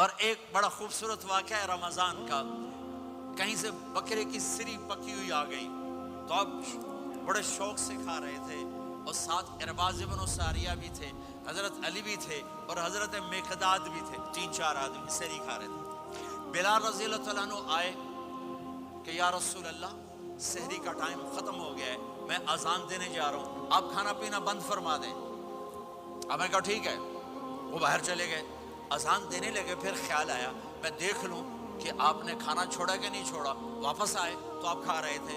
اور ایک بڑا خوبصورت واقعہ ہے رمضان کا، کہیں سے بکرے کی سری پکی ہوئی آ گئی تو اب بڑے شوق سے کھا رہے تھے، اور ساتھ ارباز بن ساریہ بھی تھے، حضرت علی بھی تھے اور حضرت مقداد بھی تھے، 3-4 آدمی سری کھا رہے تھے۔ بلال رضی اللہ تعالیٰ عنہ آئے کہ یا رسول اللہ سحری کا ٹائم ختم ہو گیا ہے، میں اذان دینے جا رہا ہوں، آپ کھانا پینا بند فرما دیں۔ اب میں کہا ٹھیک ہے، وہ باہر چلے گئے، اذان دینے لگے، پھر خیال آیا میں دیکھ لوں کہ آپ نے کھانا چھوڑا کہ نہیں چھوڑا۔ واپس آئے تو آپ کھا رہے تھے،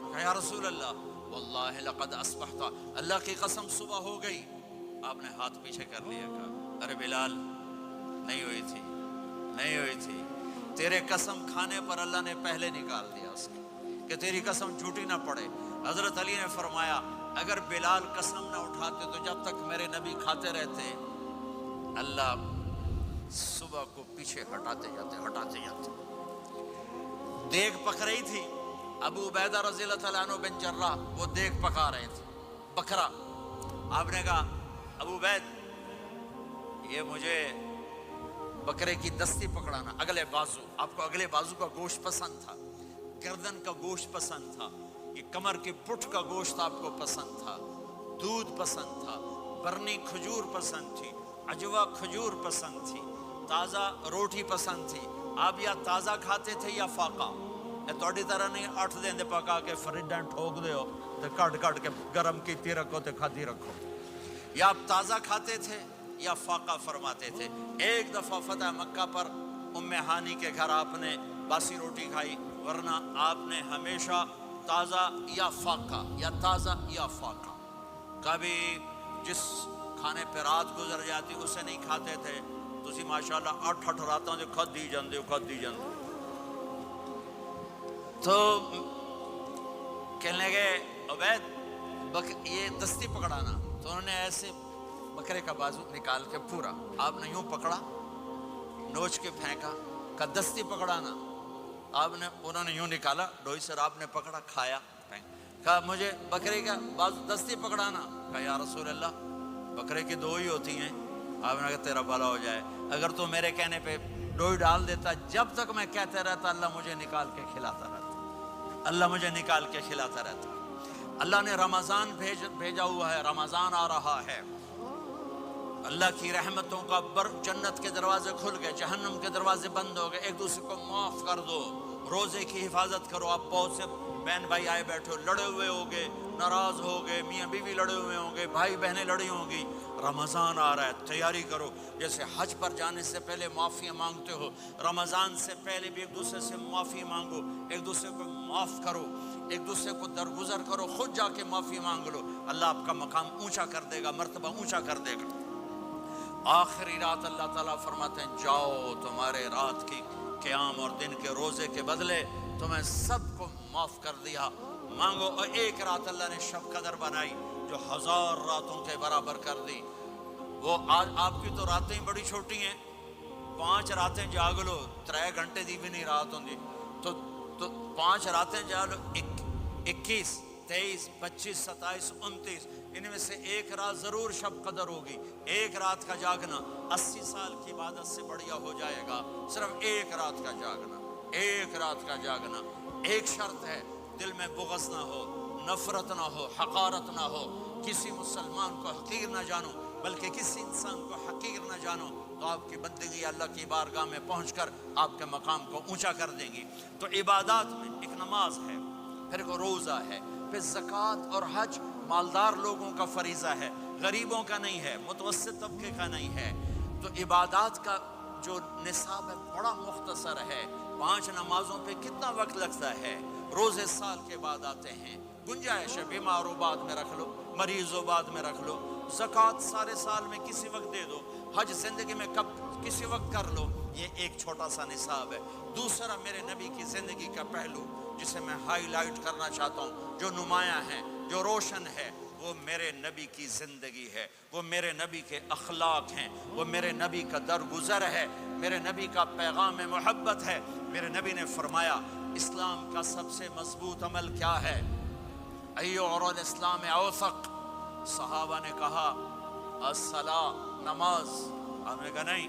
کہا یا رسول اللہ واللہ لقد اصبحت، اللہ کی قسم صبح ہو گئی۔ آپ نے ہاتھ پیچھے کر لیا، کہا ارے بلال نہیں ہوئی تھی، نہیں ہوئی تھی، تیرے قسم کھانے پر اللہ نے پہلے نکال دیا اس کو کہ تیری قسم جھوٹی نہ پڑے۔ حضرت علی نے فرمایا اگر بلال قسم نہ اٹھاتے تو جب تک میرے نبی کھاتے رہتے اللہ صبح کو پیچھے ہٹاتے جاتے۔ دیگ پک رہی تھی، ابو عبیدہ رضی اللہ تعالیٰ عنہ بن جراح وہ دیگ پکا رہے تھے، بکرا۔ آپ نے کہا ابو عبید یہ مجھے بکرے کی دستی پکڑانا، اگلے بازو، آپ کو اگلے بازو کا گوشت پسند تھا، گردن کا گوشت پسند تھا، یہ کمر کے پٹھ کا گوشت آپ کو پسند تھا، دودھ پسند تھا، برنی کھجور پسند تھی، عجوا کھجور پسند تھی، تازہ روٹی پسند تھی۔ آپ یا تازہ کھاتے تھے یا فاقہ، توڑی طرح نہیں 8 دن دے پکا کے فریڈن ٹھوک دے ہو تو کٹ کے گرم کیتی رکھو تو کھاتی رکھو، یا آپ تازہ کھاتے تھے یا فاقہ فرماتے تھے۔ ایک دفعہ فتح مکہ پر ام ہانی کے گھر آپ نے باسی روٹی کھائی، ورنہ آپ نے ہمیشہ تازہ یا فاقہ یا تازہ یا فاقہ، کبھی جس کھانے پہ رات گزر جاتی اسے نہیں کھاتے تھے۔ تسی ماشاءاللہ 8 راتوں جو کھدی جاندے ہو۔ تو کہنے لگے عبید یہ دستی پکڑانا، تو انہوں نے ایسے بکرے کا بازو نکال کے پورا آپ نے یوں پکڑا، نوچ کے پھینکا، کہ دستی پکڑانا، انہوں نے یوں نکالا ڈوئی سر، آپ نے پکڑا کھایا، کہا مجھے بکرے کا بازو دستی پکڑانا، کہا یا رسول اللہ بکرے کی 2 ہی ہوتی ہیں۔ آپ نے کہا تیرا بھلا ہو جائے، اگر تو میرے کہنے پہ ڈوئی ڈال دیتا، جب تک میں کہتے رہتا اللہ مجھے نکال کے کھلاتا رہتا، اللہ مجھے نکال کے کھلاتا رہتا۔ اللہ نے رمضان بھیجا ہوا ہے، رمضان آ رہا ہے، اللہ کی رحمتوں کا جنت کے دروازے کھل گئے، جہنم کے دروازے بند ہو گئے، ایک دوسرے کو معاف کر دو، روزے کی حفاظت کرو۔ آپ بہت سے بہن بھائی آئے بیٹھے ہو، لڑے ہوئے ہوگے، ناراض ہوگے، میاں بیوی لڑے ہوئے ہوں گے، بھائی بہنیں لڑی ہوں گی۔ رمضان آ رہا ہے، تیاری کرو۔ جیسے حج پر جانے سے پہلے معافیاں مانگتے ہو، رمضان سے پہلے بھی ایک دوسرے سے معافی مانگو، ایک دوسرے کو معاف کرو، ایک دوسرے کو درگزر کرو، خود جا کے معافی مانگ لو، اللہ آپ کا مقام اونچا کر دے گا، مرتبہ اونچا کر دے گا۔ آخری رات اللہ تعالیٰ فرماتے ہیں جاؤ، تمہارے رات کی قیام اور دن کے روزے کے بدلے تمہیں سب کو معاف کر دیا، مانگو۔ اور ایک رات اللہ نے شب قدر بنائی جو 1000 راتوں کے برابر کر دی۔ وہ آج آپ کی تو راتیں بڑی چھوٹی ہیں، 5 راتیں جاگ لو، 3 گھنٹے دی بھی نہیں رات ہوندی، تو 5 راتیں جاگ لو، 21 23 25 27 29، ان میں سے ایک رات ضرور شب قدر ہوگی۔ ایک رات کا جاگنا 80 سال کی عبادت سے بڑھیا ہو جائے گا، صرف ایک رات کا جاگنا، ایک رات کا جاگنا۔ ایک شرط ہے، دل میں بغض نہ ہو، نفرت نہ ہو، حقارت نہ ہو، کسی مسلمان کو حقیر نہ جانو، بلکہ کسی انسان کو حقیر نہ جانو، تو آپ کی بندگی اللہ کی بارگاہ میں پہنچ کر آپ کے مقام کو اونچا کر دیں گی۔ تو عبادات میں ایک نماز ہے، پھر ایک روزہ ہے، پھر زکوٰۃ اور حج مالدار لوگوں کا فریضہ ہے، غریبوں کا نہیں ہے، متوسط طبقے کا نہیں ہے۔ تو عبادات کا جو نصاب ہے بڑا مختصر ہے۔ 5 نمازوں پہ کتنا وقت لگتا ہے؟ روزے سال کے بعد آتے ہیں، گنجائش ہے، بیمار ہو بعد میں رکھ لو، مریض ہو بعد میں رکھ لو، زکوٰۃ سارے سال میں کسی وقت دے دو، حج زندگی میں کب کسی وقت کر لو۔ یہ ایک چھوٹا سا نصاب ہے۔ دوسرا میرے نبی کی زندگی کا پہلو جسے میں ہائی لائٹ کرنا چاہتا ہوں، جو نمایاں ہے، جو روشن ہے، وہ میرے نبی کی زندگی ہے، وہ میرے نبی کے اخلاق ہیں، وہ میرے نبی کا درگزر ہے، میرے نبی کا پیغام محبت ہے۔ میرے نبی نے فرمایا اسلام کا سب سے مضبوط عمل کیا ہے؟ ایو اور الاسلام اوثق۔ صحابہ نے کہا الصلاۃ، نماز۔ آپ نے کہا نہیں،